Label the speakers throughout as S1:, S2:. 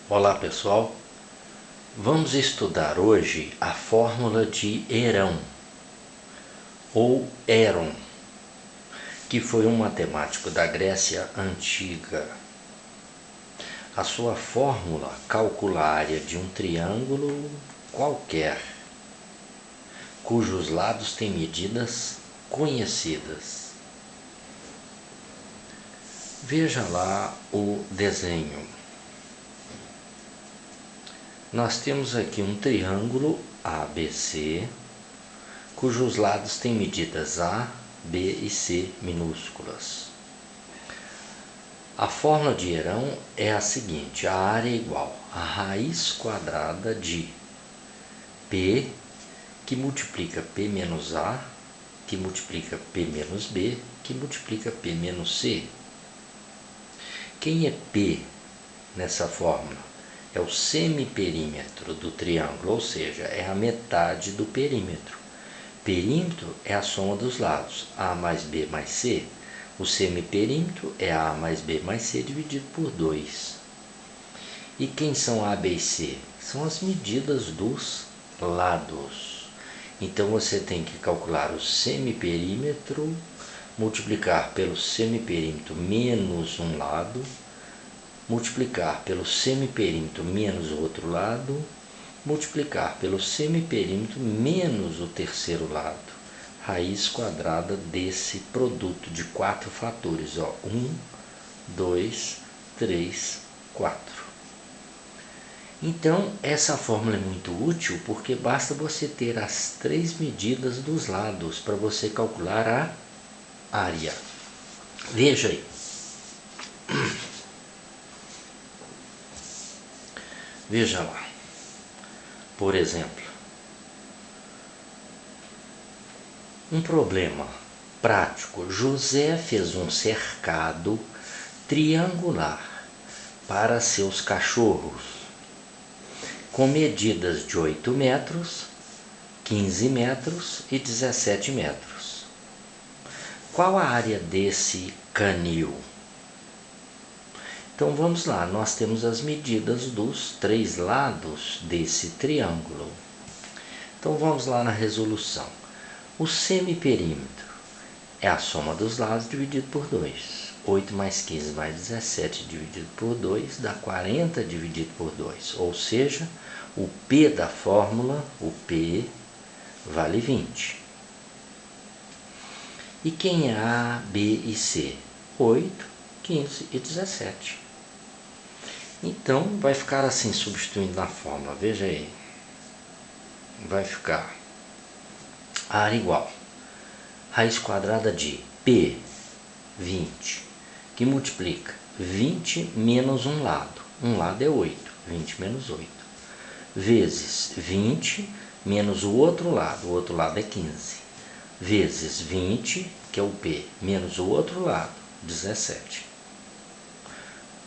S1: Olá pessoal, vamos estudar hoje a fórmula de Herão, ou Heron, que foi um matemático da Grécia Antiga. A sua fórmula calcula a área de um triângulo qualquer, cujos lados têm medidas conhecidas. Veja lá o desenho. Nós temos aqui um triângulo ABC, cujos lados têm medidas A, B e C minúsculas. A fórmula de Herão é a seguinte: a área é igual a raiz quadrada de P, que multiplica P menos A, que multiplica P menos B, que multiplica P menos C. Quem é P nessa fórmula? É o semiperímetro do triângulo, ou seja, é a metade do perímetro. Perímetro é a soma dos lados, A mais B mais C. O semiperímetro é A mais B mais C dividido por 2. E quem são A, B e C? São as medidas dos lados. Então você tem que calcular o semiperímetro, multiplicar pelo semiperímetro menos um lado, multiplicar pelo semiperímetro menos o outro lado, multiplicar pelo semiperímetro menos o terceiro lado. Raiz quadrada desse produto de 4 fatores. 1, 2, 3, 4. Então, essa fórmula é muito útil porque basta você ter as 3 medidas dos lados para você calcular a área. Veja aí. Veja lá, por exemplo, um problema prático. José fez um cercado triangular para seus cachorros, com medidas de 8 metros, 15 metros e 17 metros. Qual a área desse canil? Então vamos lá, nós temos as medidas dos 3 lados desse triângulo. Então vamos lá na resolução. O semiperímetro é a soma dos lados dividido por 2. 8 mais 15 mais 17 dividido por 2 dá 40 dividido por 2. Ou seja, o P da fórmula, o P vale 20. E quem é A, B e C? 8, 15 e 17. Então, vai ficar assim, substituindo na fórmula. Veja aí. Vai ficar a área igual raiz quadrada de P, 20, que multiplica 20 menos um lado. Um lado é 8. 20 menos 8. Vezes 20 menos o outro lado é 15. Vezes 20, que é o P, menos o outro lado, 17.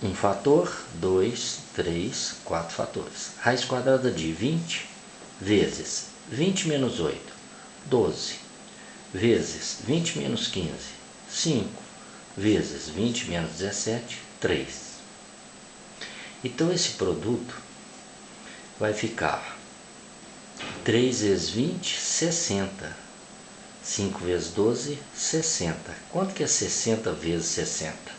S1: Um fator, 2, 3, 4 fatores. Raiz quadrada de 20 vezes 20 menos 8, 12. Vezes 20 menos 15, 5. Vezes 20 menos 17, 3. Então esse produto vai ficar 3 vezes 20, 60. 5 vezes 12, 60. Quanto que é 60 vezes 60?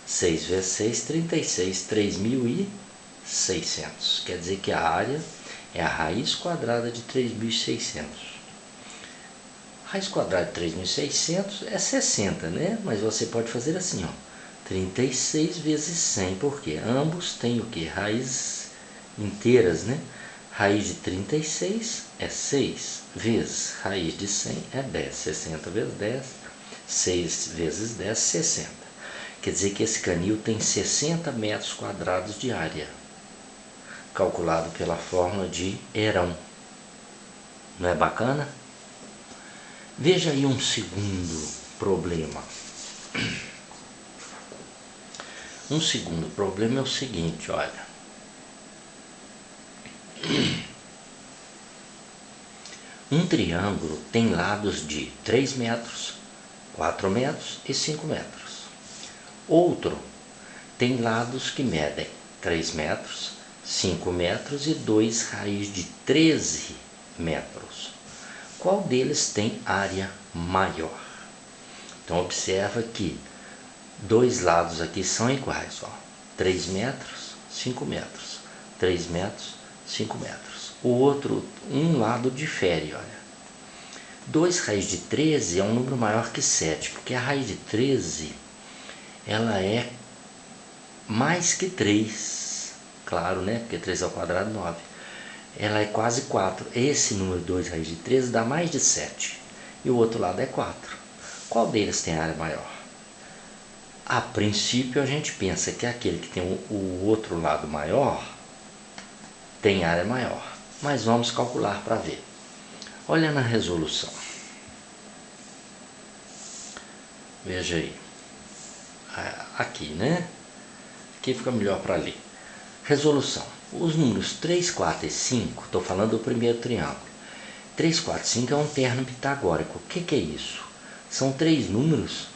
S1: 6 vezes 6, 36, 3.600. Quer dizer que a área é a raiz quadrada de 3.600. Raiz quadrada de 3.600 é 60, né? Mas você pode fazer assim, ó. 36 vezes 100, porque ambos têm o que? Raízes inteiras, né? Raiz de 36 é 6, vezes raiz de 100 é 10. 60 vezes 10, 6 vezes 10, 60. Quer dizer que esse canil tem 60 metros quadrados de área, calculado pela fórmula de Herão. Não é bacana? Veja aí um segundo problema. Um segundo problema é o seguinte, olha. Um triângulo tem lados de 3 metros, 4 metros e 5 metros. Outro tem lados que medem 3 metros, 5 metros e 2 raiz de 13 metros. Qual deles tem área maior? Então observa que dois lados aqui são iguais, ó. 3 metros, 5 metros. 3 metros, 5 metros. O outro, um lado difere, olha. 2 raiz de 13 é um número maior que 7, porque a raiz de 13, ela é mais que 3. Claro, né? Porque 3 ao quadrado, 9. Ela é quase 4. Esse número 2 raiz de 13 dá mais de 7. E o outro lado é 4. Qual deles tem área maior? A princípio a gente pensa que aquele que tem o outro lado maior tem área maior. Mas vamos calcular para ver. Olha na resolução. Veja aí. Aqui, né? Aqui fica melhor para ler. Resolução. Os números 3, 4 e 5, estou falando do primeiro triângulo. 3, 4 e 5 é um terno pitagórico. O que é isso? São 3 números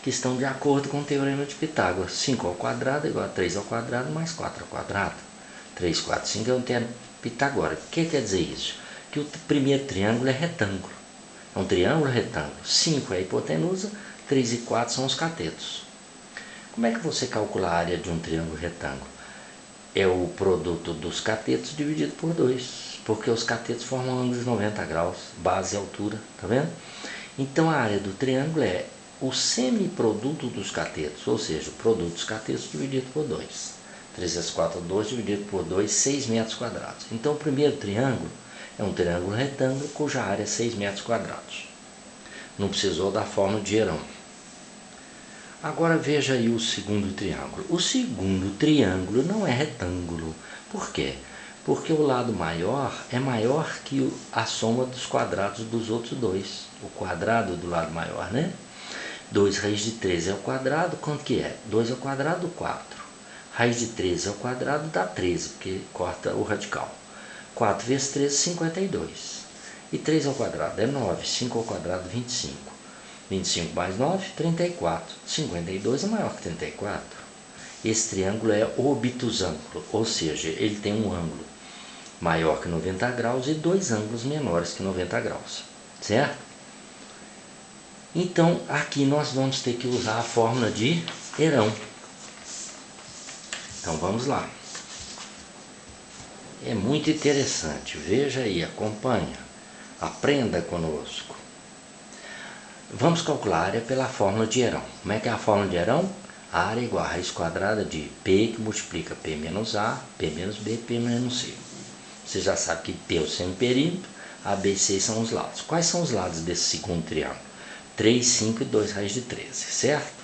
S1: que estão de acordo com o teorema de Pitágoras. 5 ao quadrado é igual a 3 ao quadrado mais 4 ao quadrado. 3, 4 e 5 é um terno pitagórico. O que quer dizer isso? Que o primeiro triângulo é retângulo. É um triângulo retângulo. 5 é a hipotenusa, 3 e 4 são os catetos. Como é que você calcula a área de um triângulo retângulo? É o produto dos catetos dividido por 2. Porque os catetos formam ângulos de 90 graus, base e altura. Tá vendo? Então a área do triângulo é o semiproduto dos catetos, ou seja, o produto dos catetos dividido por 2. 3 vezes 4, 2, dividido por 2, 6 metros quadrados. Então o primeiro triângulo é um triângulo retângulo cuja área é 6 metros quadrados. Não precisou da fórmula de Herão. Agora veja aí o segundo triângulo. O segundo triângulo não é retângulo. Por quê? Porque o lado maior é maior que a soma dos quadrados dos outros dois. O quadrado do lado maior, né? 2 raiz de 13 ao quadrado, quanto que é? 2 ao quadrado, 4. Raiz de 13 ao quadrado dá 13, porque corta o radical. 4 vezes 13, 52. E 3 ao quadrado é 9. 5 ao quadrado, 25. 25 mais 9, 34. 52 é maior que 34. Esse triângulo é obtusângulo, ou seja, ele tem um ângulo maior que 90 graus e dois ângulos menores que 90 graus. Certo? Então, aqui nós vamos ter que usar a fórmula de Herão. Então, vamos lá. É muito interessante. Veja aí, acompanha. Aprenda conosco. Vamos calcular a área pela fórmula de Herão. Como é que é a fórmula de Herão? A área é igual a raiz quadrada de P, que multiplica P menos A, P menos B, P menos C. Você já sabe que P é o semiperímetro, A, B e C são os lados. Quais são os lados desse segundo triângulo? 3, 5 e 2 raiz de 13, certo?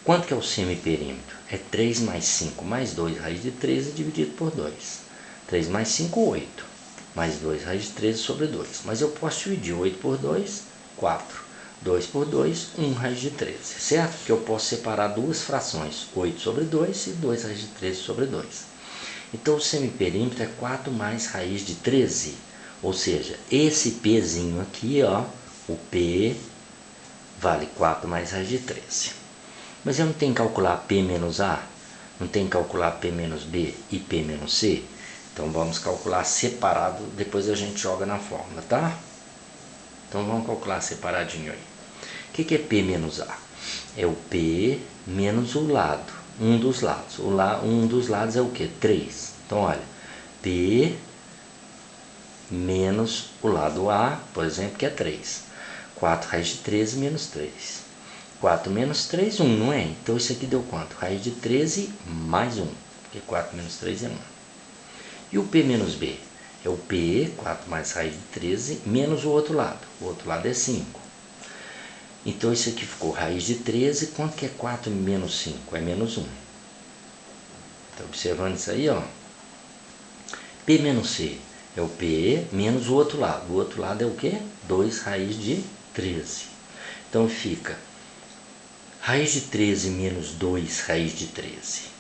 S1: Quanto que é o semiperímetro? É 3 mais 5 mais 2 raiz de 13 dividido por 2. 3 mais 5, 8. Mais 2 raiz de 13 sobre 2. Mas eu posso dividir 8 por 2, 4. 2 por 2, 1 raiz de 13, certo? Porque eu posso separar duas frações, 8 sobre 2 e 2 raiz de 13 sobre 2. Então o semiperímetro é 4 mais raiz de 13. Ou seja, esse Pzinho aqui, ó, o P vale 4 mais raiz de 13. Mas eu não tenho que calcular P menos A, não tenho que calcular P menos B e P menos C. Então vamos calcular separado, depois a gente joga na fórmula, tá? Então vamos calcular separadinho aí. O que é P menos A? É o P menos o lado, um dos lados. Um dos lados é o que? 3. Então olha, P menos o lado A, por exemplo, que é 3. 4 raiz de 13 menos 3. 4 menos 3, 1, não é? Então isso aqui deu quanto? Raiz de 13 mais 1, porque 4 menos 3 é 1. E o P menos B? É o P, 4 mais raiz de 13, menos o outro lado. O outro lado é 5. Então isso aqui ficou raiz de 13, quanto que é 4 menos 5? É menos 1. Então observando isso aí, ó. P menos C é o P menos o outro lado. O outro lado é o quê? 2 raiz de 13. Então fica raiz de 13 menos 2 raiz de 13.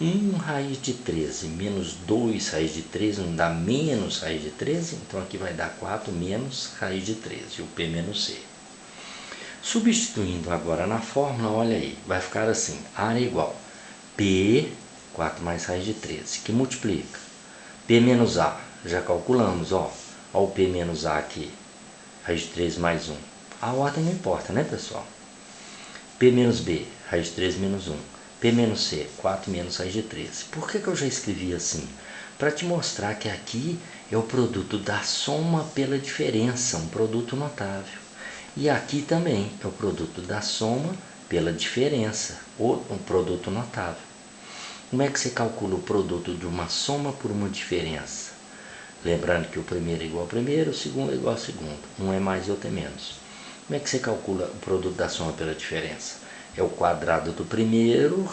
S1: 1 raiz de 13 menos 2 raiz de 13 não dá menos raiz de 13? Então aqui vai dar 4 menos raiz de 13, o P menos C. Substituindo agora na fórmula, olha aí, vai ficar assim, área igual P 4 mais raiz de 13, que multiplica. P menos A, já calculamos, ó o P menos A aqui, raiz de 13 mais 1. A ordem não importa, né, pessoal? P menos B, raiz de 13 menos 1. P menos C, 4 menos raiz de 13. Por que eu já escrevi assim? Para te mostrar que aqui é o produto da soma pela diferença, um produto notável. E aqui também é o produto da soma pela diferença, ou um produto notável. Como é que você calcula o produto de uma soma por uma diferença? Lembrando que o primeiro é igual ao primeiro, o segundo é igual ao segundo. Um é mais e outro é menos. Como é que você calcula o produto da soma pela diferença? É o quadrado do primeiro,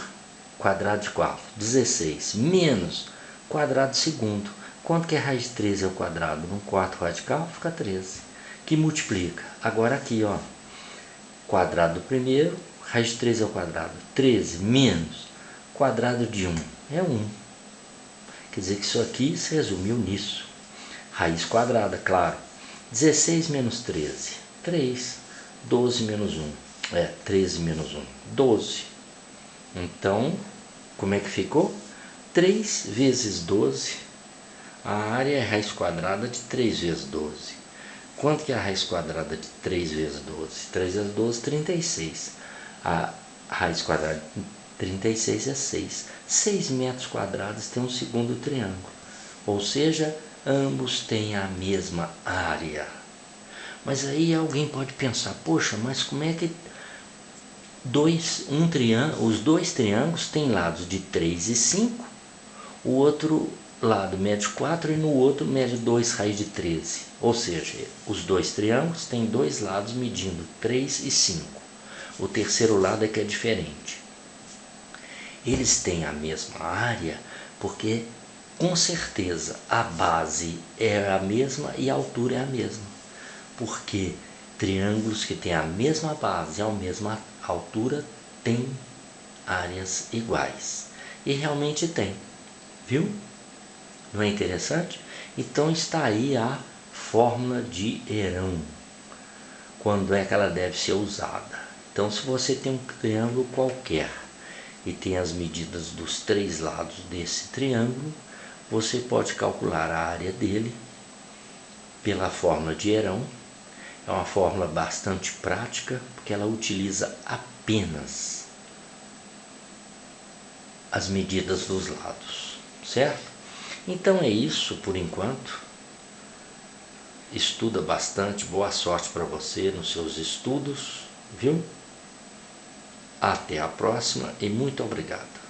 S1: quadrado de qual? 16, menos quadrado do segundo. Quanto que é raiz de 13 ao quadrado? No quarto radical fica 13. Que multiplica. Agora aqui, ó. Quadrado do primeiro, raiz de 13 ao quadrado. 13 menos quadrado de 1 é 1. Quer dizer que isso aqui se resumiu nisso. Raiz quadrada, claro. 16 menos 13, 3. 12 menos 1, 13 menos 1, 12. Então, como é que ficou? 3 vezes 12. A área é raiz quadrada de 3 vezes 12. Quanto que é a raiz quadrada de 3 vezes 12? 3 vezes 12, 36. A raiz quadrada de 36 é 6. 6 metros quadrados tem um segundo triângulo. Ou seja, ambos têm a mesma área. Mas aí alguém pode pensar, poxa, mas como é que os dois triângulos têm lados de 3 e 5, o outro lado mede 4 e no outro mede 2 raiz de 13. Ou seja, os dois triângulos têm dois lados medindo 3 e 5. O terceiro lado é que é diferente. Eles têm a mesma área porque, com certeza, a base é a mesma e a altura é a mesma. Porque triângulos que têm a mesma base e a mesma altura têm áreas iguais. E realmente tem, viu? Não é interessante? Então está aí a fórmula de Herão. Quando é que ela deve ser usada? Então, se você tem um triângulo qualquer e tem as medidas dos três lados desse triângulo, você pode calcular a área dele pela fórmula de Herão. É uma fórmula bastante prática, porque ela utiliza apenas as medidas dos lados, certo? Então é isso por enquanto. Estuda bastante, boa sorte para você nos seus estudos, viu? Até a próxima e muito obrigado.